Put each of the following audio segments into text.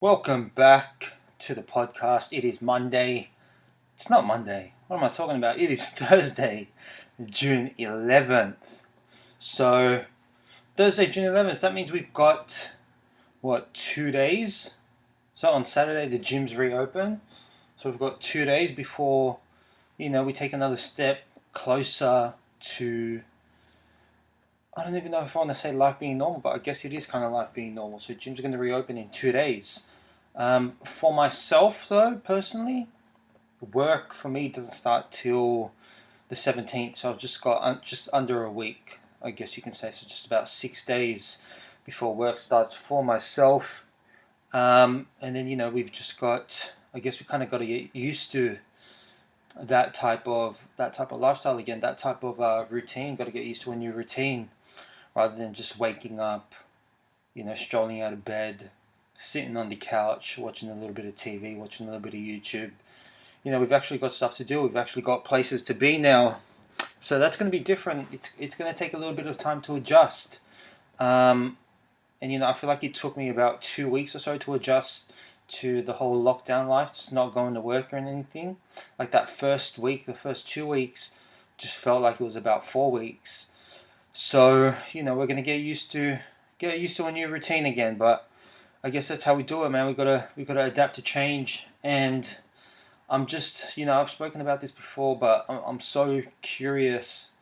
Welcome back to the podcast. It is Monday. It's not Monday. What am I talking about? It is Thursday, June 11th. So, Thursday, June 11th, that means we've got, 2 days? So, on Saturday, the gyms reopen. So, we've got 2 days before, we take another step closer to. I don't even know if I want to say life being normal, but I guess it is kind of life being normal. So, gyms are going to reopen in 2 days. For myself, though, personally, work for me doesn't start till the 17th, so I've just got just under a week, I guess you can say, so just about 6 days before work starts for myself. And then we've just got, I guess we kind of got to get used to that type of lifestyle again, that type of routine. Got to get used to a new routine rather than just waking up, strolling out of bed, sitting on the couch, watching a little bit of TV, watching a little bit of YouTube. We've actually got stuff to do. We've actually got places to be now. So that's going to be different. It's going to take a little bit of time to adjust. And I feel like it took me about 2 weeks or so to adjust to the whole lockdown life, just not going to work or anything. Like that first week, the first 2 weeks, just felt like it was about 4 weeks. So we're going to get used to a new routine again. But I guess that's how we do it, man. We gotta adapt to change. And I'm just, I've spoken about this before, but I'm so curious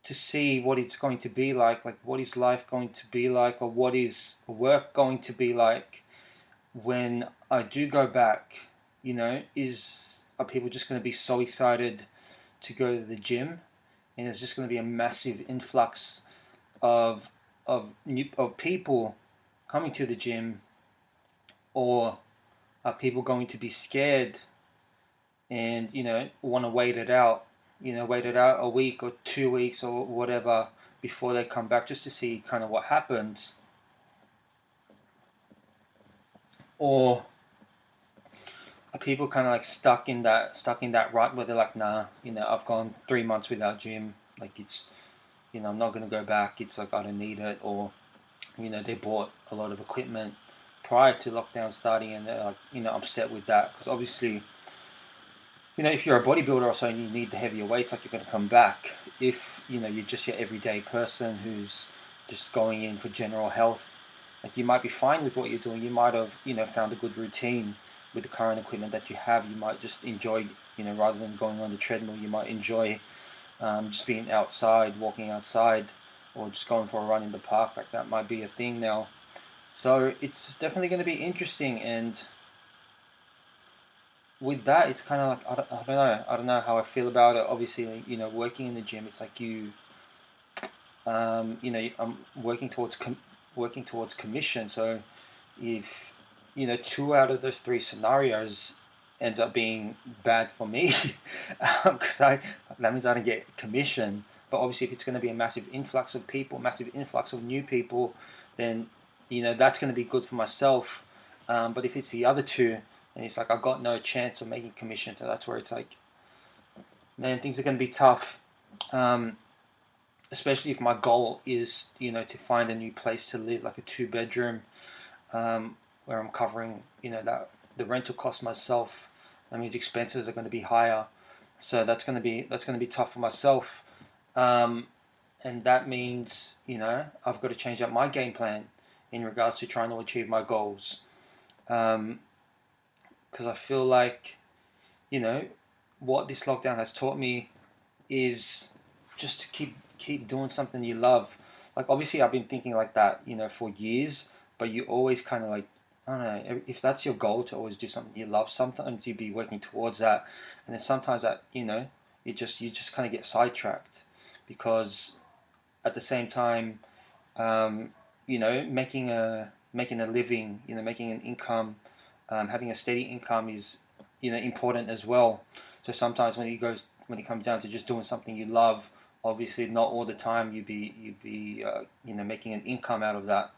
to see what it's going to be like what is life going to be like, or what is work going to be like when I do go back. Are people just going to be so excited to go to the gym, and there's just going to be a massive influx of of people coming to the gym, or are people going to be scared and want to wait it out a week or 2 weeks or whatever before they come back, just to see kind of what happens? Or are people kind of like stuck in that rut where they're like, nah, I've gone 3 months without gym, like it's, I'm not going to go back, it's like I don't need it. Or they bought a lot of equipment prior to lockdown starting, and they're like upset with that, because obviously if you're a bodybuilder or so and you need the heavier weights, like, you're going to come back. If you're just your everyday person who's just going in for general health, like, you might be fine with what you're doing. You might have found a good routine with the current equipment that you have. You might just enjoy, rather than going on the treadmill, you might enjoy just being outside, walking outside, or just going for a run in the park. Like, that might be a thing now. So it's definitely going to be interesting. And with that, it's kind of like, I don't know how I feel about it. Obviously, working in the gym, it's like I'm working towards commission. So if 2 out of those 3 scenarios ends up being bad for me, because that means I don't get commission. But obviously, if it's going to be a massive influx of people, massive influx of new people, then that's going to be good for myself. But if it's the other two, and it's like I got no chance of making commission, so that's where it's like, man, things are going to be tough. Especially if my goal is, to find a new place to live, like a 2 bedroom, where I'm covering, that the rental cost myself. That means expenses are going to be higher, so that's going to be tough for myself. And that means, I've got to change up my game plan in regards to trying to achieve my goals. Because I feel like, what this lockdown has taught me is just to keep doing something you love. Like, obviously, I've been thinking like that, for years. But you always kind of like, I don't know, if that's your goal, to always do something you love, sometimes you be working towards that, and then sometimes that you just kind of get sidetracked, because at the same time, making a living, making an income, having a steady income is important as well. So sometimes when it comes down to just doing something you love, obviously not all the time you'd be making an income out of that.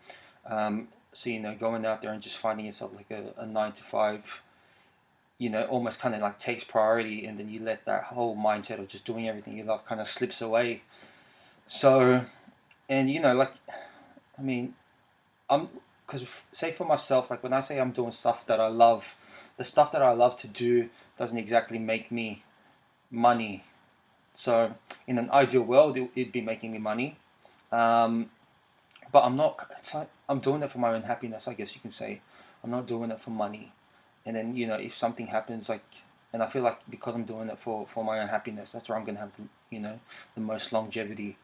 So going out there and just finding yourself like a 9 to 5, almost kind of like takes priority, and then you let that whole mindset of just doing everything you love kind of slips away. So, and like, I mean, I'm because say for myself, like when I say I'm doing stuff that I love, the stuff that I love to do doesn't exactly make me money. So in an ideal world, it'd be making me money. Um, but I'm not. It's like I'm doing it for my own happiness, I guess you can say. I'm not doing it for money. And then if something happens, like, and I feel like because I'm doing it for my own happiness, that's where I'm gonna have the most longevity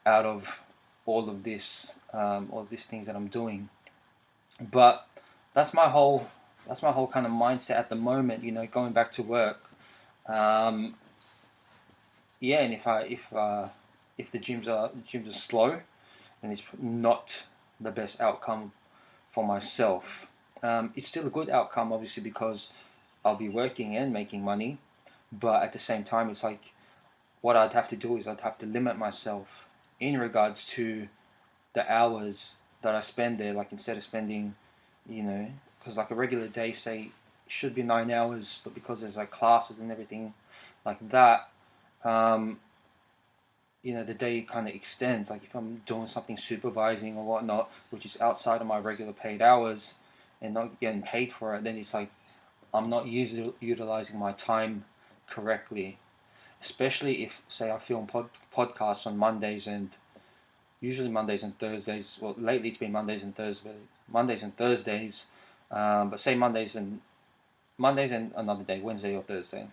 out of all of these things that I'm doing. But that's my whole kind of mindset at the moment. Going back to work. Um, yeah, and if the gyms are slow, then it's not the best outcome for myself. It's still a good outcome, obviously, because I'll be working and making money. But at the same time, it's like what I'd have to do is I'd have to limit myself in regards to the hours that I spend there. Like instead of spending, because like a regular day, say, should be 9 hours, but because there's like classes and everything like that, um, the day kind of extends. Like if I'm doing something supervising or whatnot, which is outside of my regular paid hours and not getting paid for it, then it's like I'm not utilizing my time correctly. Especially if, say, I film podcasts on Mondays and usually Mondays and Thursdays. Well, lately it's been Mondays and Thursdays. But say Mondays and another day, Wednesday or Thursday,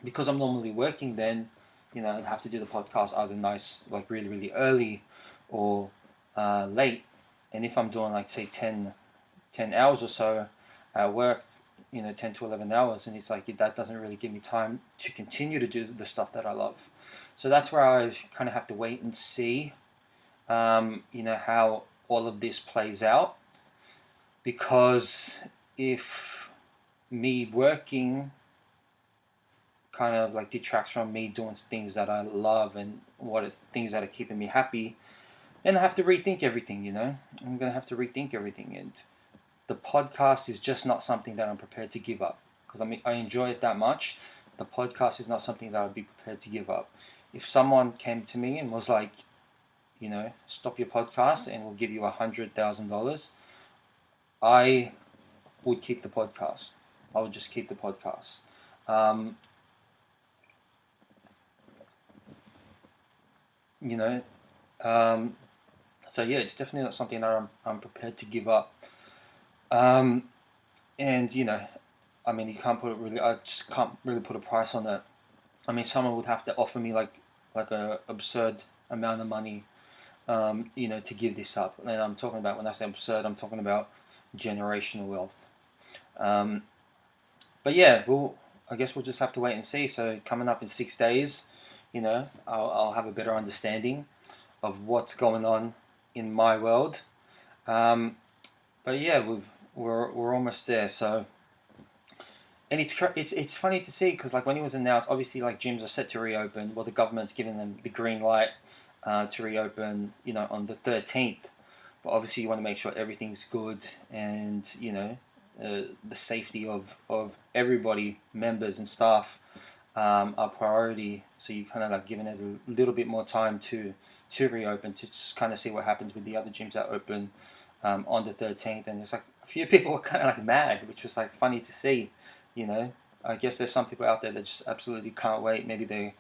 because I'm normally working then. I'd have to do the podcast either nice, like really, really early or late. And if I'm doing like, say, 10 hours or so at work, 10 to 11 hours, and it's like that doesn't really give me time to continue to do the stuff that I love. So that's where I kind of have to wait and see, how all of this plays out. Because if me working kind of like detracts from me doing things that I love and things that are keeping me happy, then I have to rethink everything. I'm gonna have to rethink everything, and the podcast is just not something that I'm prepared to give up, because I enjoy it that much. The podcast is not something that I'd be prepared to give up. If someone came to me and was like, stop your podcast and we'll give you $100,000, I would keep the podcast. I would just keep the podcast. Um, you know, um, so yeah, it's definitely not something that I'm prepared to give up. Um, and you can't put it really. I just can't really put a price on it. Someone would have to offer me like a absurd amount of money, to give this up. And I'm talking about, when I say absurd, I'm talking about generational wealth. Um, but yeah, I guess we'll just have to wait and see. So coming up in 6 days, I'll have a better understanding of what's going on in my world. Um, but yeah, we're almost there. So, and it's funny to see, because like when it was announced, obviously like gyms are set to reopen. Well, the government's giving them the green light to reopen, on the 13th. But obviously you want to make sure everything's good, and the safety of everybody, members and staff, are priority. So you kind of like giving it a little bit more time to reopen, to just kind of see what happens with the other gyms that open on the 13th. And it's like a few people were kind of like mad, which was like funny to see. I guess there's some people out there that just absolutely can't wait. Maybe they've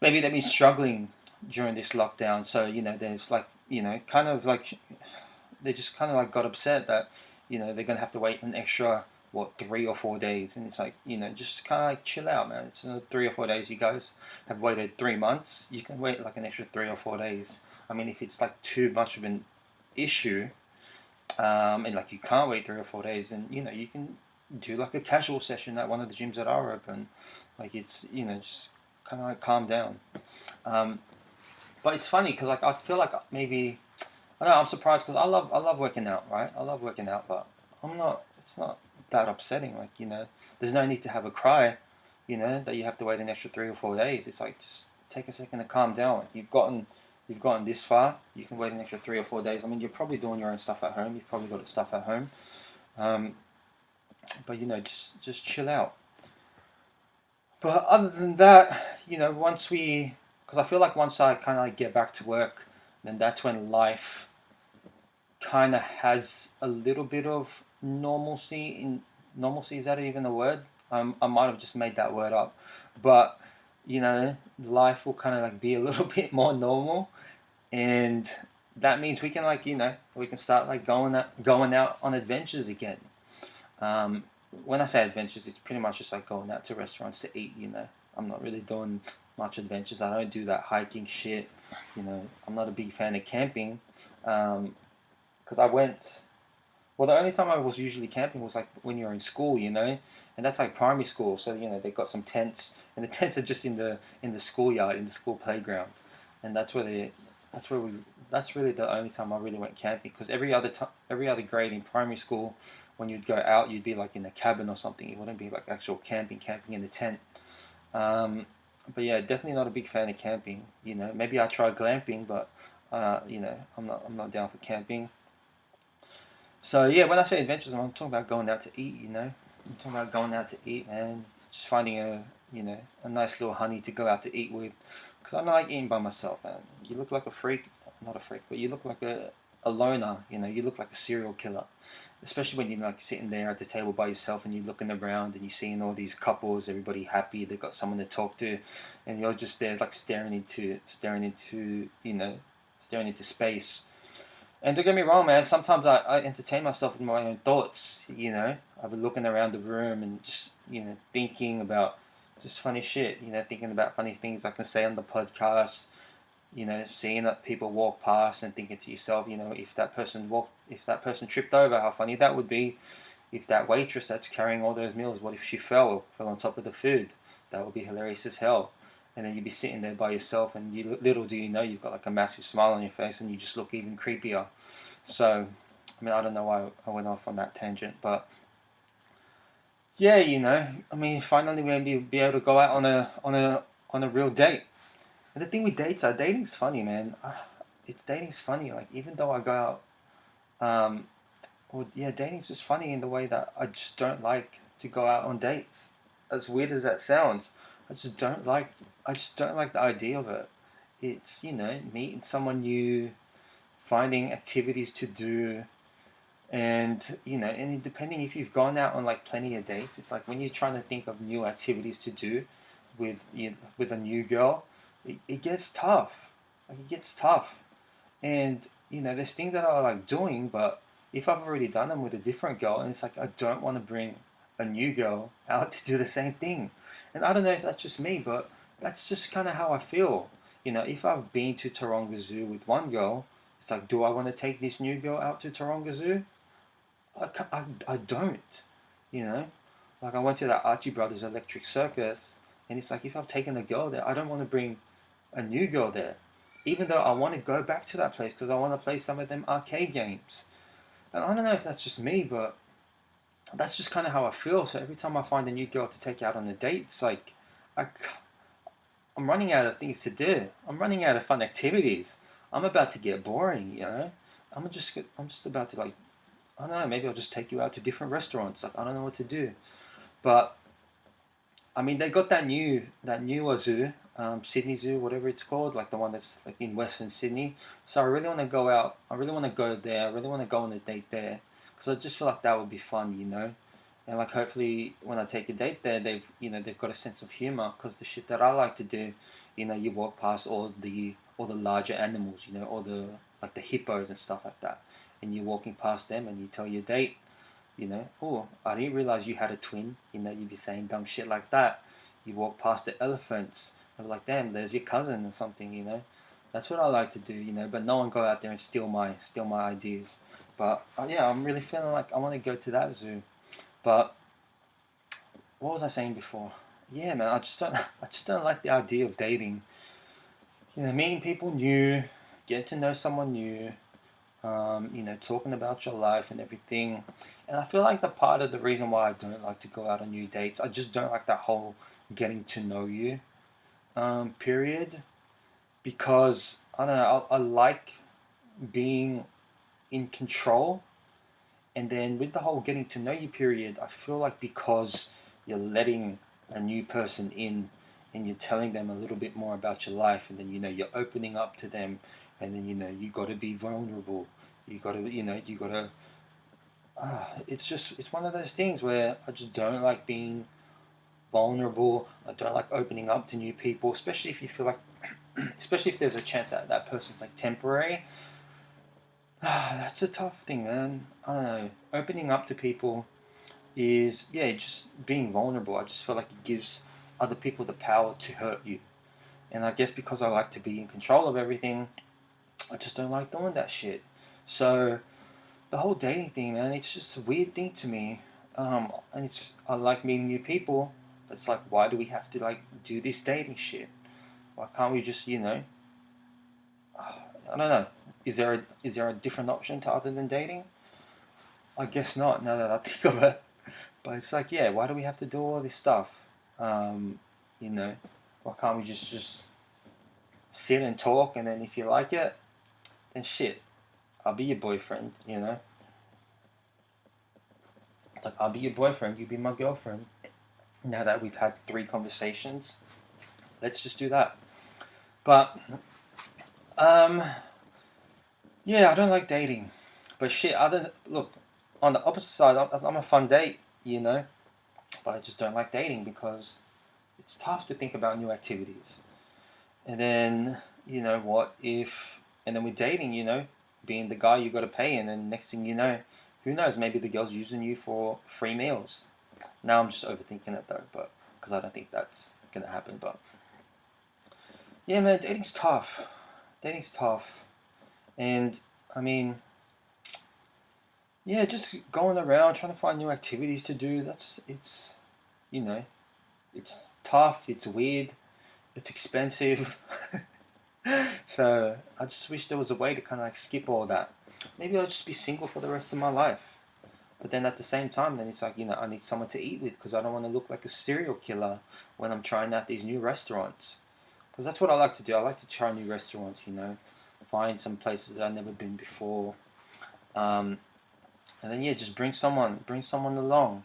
been struggling during this lockdown, so there's like kind of like they just kind of like got upset that they're gonna have to wait an extra 3 or 4 days. And it's like, just kind of like chill out, man. It's another 3 or 4 days. You guys have waited 3 months, you can wait like an extra 3 or 4 days. If it's like too much of an issue, and like you can't wait 3 or 4 days, then you can do like a casual session at one of the gyms that are open. Like it's just kind of like calm down. But it's funny because like I feel like maybe I don't know, I'm surprised, because I love working out, right? I love working out, but I'm not. It's not that upsetting. Like there's no need to have a cry, that you have to wait an extra 3 or 4 days. It's like, just take a second to calm down. Like you've gotten this far. You can wait an extra 3 or 4 days. You're probably doing your own stuff at home. You've probably got stuff at home, but just chill out. But other than that, because I feel like once I kind of like get back to work, then that's when life kind of has a little bit of normalcy in normalcy. Is that even a word? I might have just made that word up, but life will kind of like be a little bit more normal, and that means we can we can start like going out on adventures again. Um, when I say adventures, it's pretty much just like going out to restaurants to eat. I'm not really doing much adventures. I don't do that hiking shit. I'm not a big fan of camping. Because I went. Well, the only time I was usually camping was like when you're in school, and that's like primary school. So they got some tents, and the tents are just in the schoolyard, in the school playground, and that's where we, that's really the only time I really went camping. Because every other grade in primary school, when you'd go out, you'd be like in a cabin or something. It wouldn't be like actual camping in the tent. Um, but yeah, definitely not a big fan of camping. Maybe I try glamping, but I'm not down for camping. So yeah, when I say adventures, I'm talking about going out to eat. I'm talking about going out to eat and just finding a nice little honey to go out to eat with. Because I don't like eating by myself, man. You look like a freak, not a freak, but you look like a loner. You look like a serial killer, especially when you're like sitting there at the table by yourself and you're looking around and you're seeing all these couples, everybody happy, they got someone to talk to, and you're just there like staring into space. And don't get me wrong, man. Sometimes I entertain myself with my own thoughts. I've been looking around the room and just thinking about just funny shit. Thinking about funny things I can say on the podcast. Seeing that people walk past and thinking to yourself, if that person tripped over, how funny that would be. If that waitress that's carrying all those meals, what if she fell on top of the food? That would be hilarious as hell. And then you'd be sitting there by yourself, and little do you know, you've got like a massive smile on your face, and you just look even creepier. So, I mean, I don't know why I went off on that tangent, but yeah, I mean, finally maybe be able to go out on a real date. And the thing with dating's funny, man. Dating's funny. Like even though I go out, well, yeah, dating's just funny in the way that I just don't like to go out on dates. As weird as that sounds, I just don't like. I just don't like the idea of it. It's meeting someone new, finding activities to do, and depending if you've gone out on like plenty of dates, it's like when you're trying to think of new activities to do with a new girl, it gets tough. Like it gets tough, and there's things that I like doing, but if I've already done them with a different girl, and it's like I don't want to bring a new girl out to do the same thing. And I don't know if that's just me, but that's just kind of how I feel. If I've been to Taronga Zoo with one girl, it's like, do I want to take this new girl out to Taronga Zoo? I don't. You know, like I went to that Archie Brothers Electric Circus, and it's like if I've taken a girl there, I don't want to bring a new girl there, even though I want to go back to that place because I want to play some of them arcade games. And I don't know if that's just me, but that's just kind of how I feel. So every time I find a new girl to take out on a date, it's like I, I'm running out of things to do. I'm running out of fun activities. I'm about to get boring. I'm just about to like, I don't know. Maybe I'll just take you out to different restaurants. Like I don't know what to do, but I mean they got that new zoo, Sydney Zoo, whatever it's called, like the one that's like in Western Sydney. So I really want to go out. I really want to go there. I really want to go on a date there because I just feel like that would be fun. And like hopefully when I take a date there, they've got a sense of humor because the shit that I like to do, you walk past all the larger animals, all the like the hippos and stuff like that, and you're walking past them and you tell your date, oh, I didn't realize you had a twin. You'd be saying dumb shit like that. You walk past the elephants and be like, damn, there's your cousin or something. That's what I like to do. But no one go out there and steal my ideas. But yeah, I'm really feeling like I want to go to that zoo. But what was I saying before? Yeah, man, I just don't like the idea of dating. Meeting people new, getting to know someone new, talking about your life and everything. And I feel like the part of the reason why I don't like to go out on new dates, I just don't like that whole getting to know you period. Because I don't know, I like being in control. And then with the whole getting to know you period, I feel like because you're letting a new person in, and you're telling them a little bit more about your life, and then you're opening up to them, and then you got to be vulnerable. You got to you got to. It's one of those things where I just don't like being vulnerable. I don't like opening up to new people, especially if you feel like, especially if there's a chance that that person's like temporary. That's a tough thing, man. I don't know. Opening up to people is, yeah, just being vulnerable. I just feel like it gives other people the power to hurt you. And I guess because I like to be in control of everything, I just don't like doing that shit. So the whole dating thing, man, it's just a weird thing to me. And it's just, I like meeting new people. But it's like, why do we have to like do this dating shit? Why can't we just, I don't know. Is there a different option to other than dating? I guess not. Now that I think of it, but it's like, yeah, why do we have to do all this stuff? Um, you know, why can't we just sit and talk, and then if you like it, then shit, I'll be your boyfriend. It's like, I'll be your boyfriend, you be my girlfriend. Now that we've had 3 conversations, let's just do that. But yeah, I don't like dating. But shit, look, on the opposite side, I'm a fun date, but I just don't like dating because it's tough to think about new activities. And then, what if, and then with dating, being the guy you got to pay, and then next thing you know, who knows, maybe the girl's using you for free meals. Now I'm just overthinking it though, but because I don't think that's going to happen. But yeah, man, dating's tough. Dating's tough. And I mean, yeah, just going around trying to find new activities to do, you know, it's tough, it's weird, it's expensive. So I just wish there was a way to kind of like skip all that. Maybe I'll just be single for the rest of my life. But then at the same time, then it's like, I need someone to eat with because I don't want to look like a serial killer when I'm trying out these new restaurants. Because that's what I like to do. I like to try new restaurants, find some places that I've never been before. And then, yeah, just bring someone along.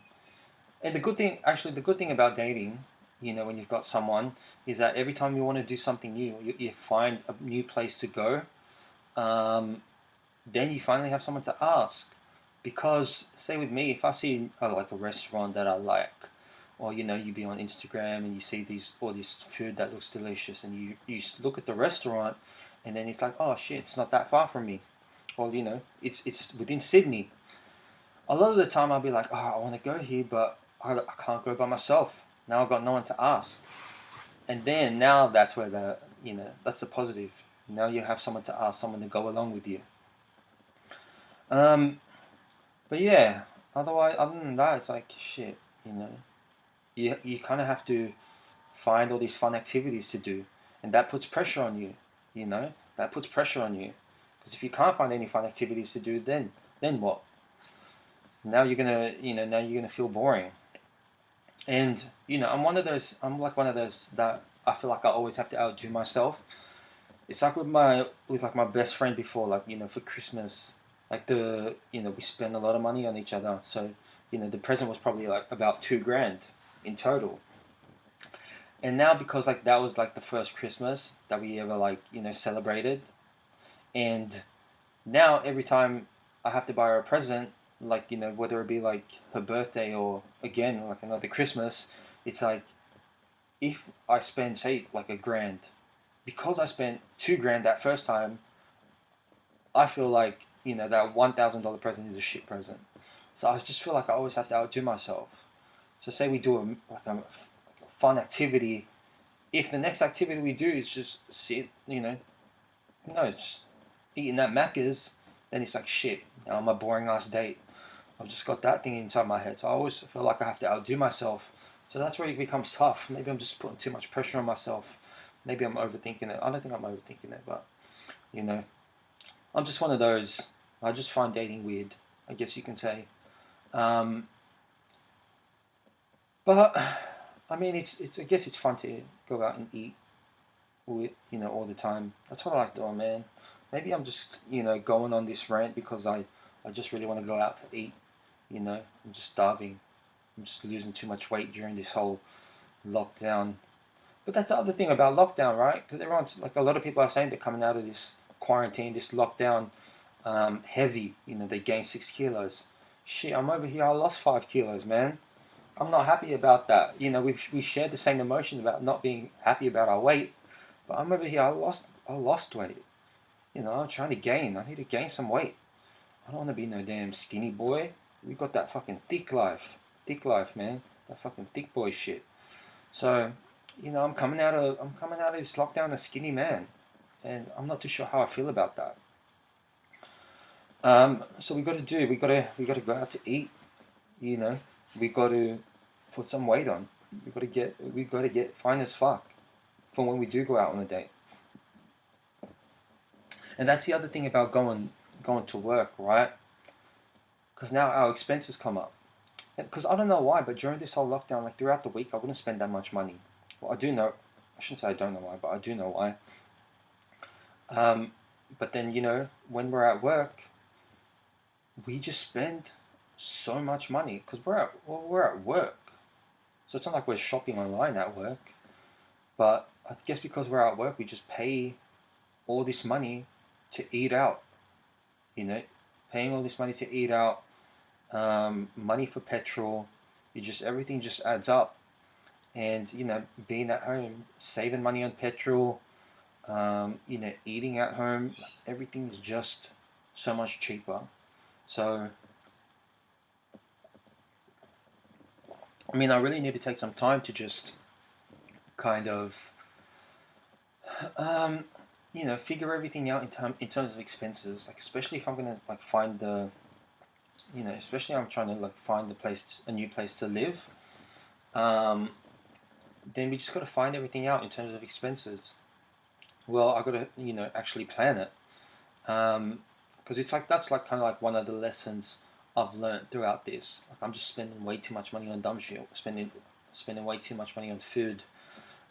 And the good thing about dating, when you've got someone, is that every time you want to do something new, you find a new place to go. Then you finally have someone to ask. Because, say with me, if I see like a restaurant that I like, or you be on Instagram and you see all this food that looks delicious, and you look at the restaurant, and then it's like, oh shit, it's not that far from me, or it's within Sydney. A lot of the time I'll be like, oh, I want to go here, but I can't go by myself. Now I've got no one to ask. And then now that's where that's the positive. Now you have someone to ask, someone to go along with you. But yeah, other than that, it's like shit. You kind of have to find all these fun activities to do, and that puts pressure on you. That puts pressure on you, because if you can't find any fun activities to do, then what? Now you're gonna feel boring. And I'm like one of those that I feel like I always have to outdo myself. It's like with like my best friend before, like for Christmas, like we spend a lot of money on each other. So the present was probably like about $2,000 in total. And now, because like that was like the first Christmas that we ever like celebrated, and now every time I have to buy her a present, like whether it be like her birthday or again like another Christmas, it's like if I spend say like $1,000, because I spent $2,000 that first time, I feel like that $1,000 present is a shit present. So I just feel like I always have to outdo myself. So say we do a fun activity. If the next activity we do is just sit, just eating at Macca's, then it's like shit. Now I'm a boring ass date. I've just got that thing inside my head. So I always feel like I have to outdo myself. So that's where it becomes tough. Maybe I'm just putting too much pressure on myself. Maybe I'm overthinking it. I don't think I'm overthinking it, but I'm just one of those. I just find dating weird, I guess you can say. But I mean, it's I guess it's fun to go out and eat, all the time. That's what I like doing, man. Maybe I'm just going on this rant because I just really want to go out to eat. I'm just starving. I'm just losing too much weight during this whole lockdown. But that's the other thing about lockdown, right? Because everyone's like, a lot of people are saying they're coming out of this quarantine, this lockdown, heavy. You know, they gained 6 kilos. Shit, I'm over here. I lost 5 kilos, man. I'm not happy about that. You know, we shared the same emotion about not being happy about our weight, but I'm over here. I lost weight. You know, I'm trying to gain. I need to gain some weight. I don't want to be no damn skinny boy. We got that fucking thick life, man. That fucking thick boy shit. So, you know, I'm coming out of this lockdown a skinny man, and I'm not too sure how I feel about that. So we got to go out to eat. You know, we got to put some weight on. We got to get fine as fuck for when we do go out on a date. And that's the other thing about going to work, right? Because now our expenses come up. Because I don't know why, but during this whole lockdown, like throughout the week, I wouldn't spend that much money. Well, I do know. I shouldn't say I don't know why, but I do know why. Um, but then when we're at work, we just spend so much money because we're at work. So it's not like we're shopping online at work. But I guess because we're at work, we just pay all this money to eat out. You know, paying all this money to eat out, money for petrol. Everything just adds up. And being at home, saving money on petrol, eating at home, everything is just so much cheaper. So, I mean, I really need to take some time to just kind of, um, figure everything out in terms of expenses. Like, especially if I'm gonna like find especially I'm trying to like find a new place to live. Um, then we just got to find everything out in terms of expenses. Well, I got to actually plan it. Because it's like that's like kind of like one of the lessons I've learned throughout this. Like I'm just spending way too much money on dumb shit. Spending way too much money on food.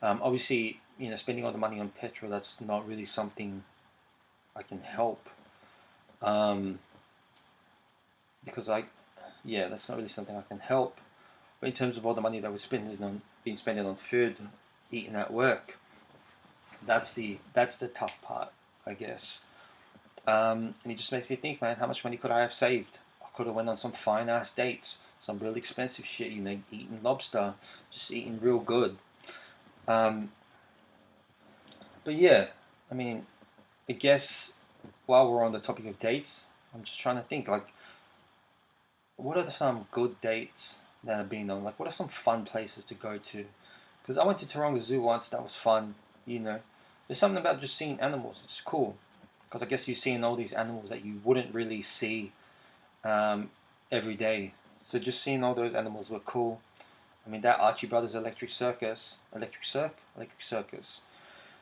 Obviously, spending all the money on petrol. That's not really something I can help. Um, because that's not really something I can help. But in terms of all the money that we're being spending on food, eating at work, that's the tough part, I guess. And it just makes me think, man, how much money could I have saved? I could have went on some fine ass dates, some real expensive shit, eating lobster, just eating real good. Um, but yeah, I mean, I guess while we're on the topic of dates, I'm just trying to think, like, what are some good dates that I've been on? Like, what are some fun places to go to? Because I went to Taronga Zoo once, that was fun, you know. There's something about just seeing animals, it's cool. Because I guess you're seeing all these animals that you wouldn't really see um, every day. So just seeing all those animals were cool. I mean, that Archie Brothers Electric Circus.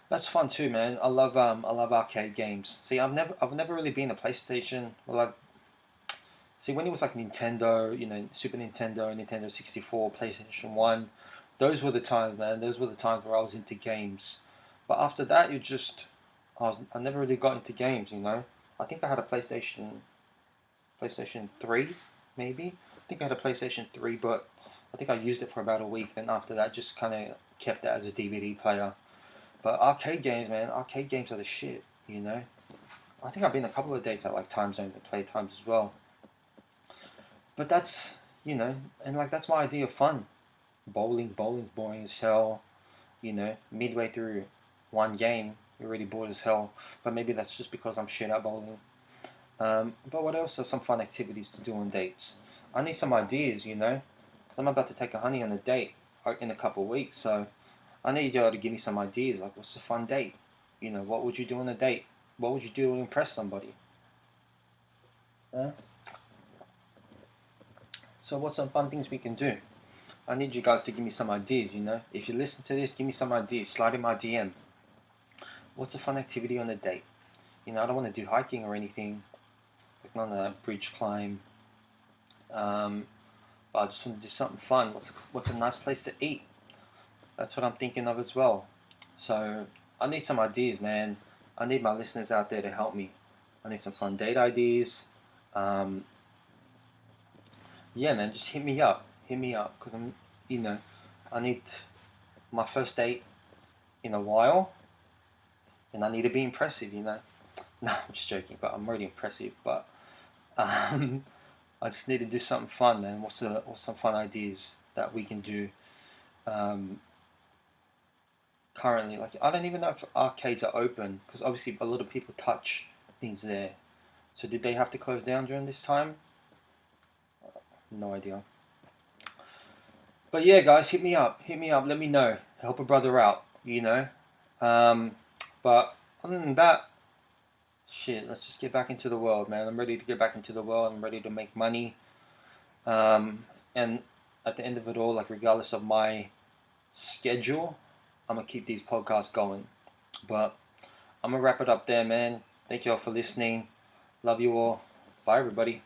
That's fun too, man. I love arcade games. See, I've never really been a PlayStation. Well, see when it was like Nintendo, Super Nintendo, Nintendo 64, PlayStation 1. Those were the times, man. Those were the times where I was into games. But after that, I never really got into games. I think I had a PlayStation 3, maybe. I think I had a PlayStation 3, but I think I used it for about a week. Then after that, just kind of kept it as a DVD player. But arcade games, man, arcade games are the shit. I think I've been a couple of dates at like Time Zones and Playtimes as well. But that's and like that's my idea of fun. Bowling's boring as hell. Midway through one game, you're already bored as hell. But maybe that's just because I'm shit at bowling. But what else are some fun activities to do on dates? I need some ideas, because I'm about to take a honey on a date in a couple of weeks. So I need y'all to give me some ideas. Like, what's a fun date? What would you do on a date? What would you do to impress somebody? Huh? So what's some fun things we can do? I need you guys to give me some ideas, If you listen to this, give me some ideas. Slide in my DM. What's a fun activity on a date? I don't want to do hiking or anything. There's none of that bridge climb. But I just want to do something fun. What's a nice place to eat? That's what I'm thinking of as well. So I need some ideas, man. I need my listeners out there to help me. I need some fun date ideas. Um, yeah, man, just hit me up. Hit me up because I need my first date. in a while, and I need to be impressive, you know. No, I'm just joking, but I'm already impressive. But I just need to do something fun, man. What's some fun ideas that we can do currently? Like, I don't even know if arcades are open, because obviously a lot of people touch things there. So did they have to close down during this time? No idea. But yeah, guys, hit me up. Let me know. Help a brother out, you know. But other than that, shit, let's just get back into the world, man. I'm ready to get back into the world. I'm ready to make money. And at the end of it all, like, regardless of my schedule, I'm gonna keep these podcasts going. But I'm gonna wrap it up there, man. Thank you all for listening. Love you all. Bye, everybody.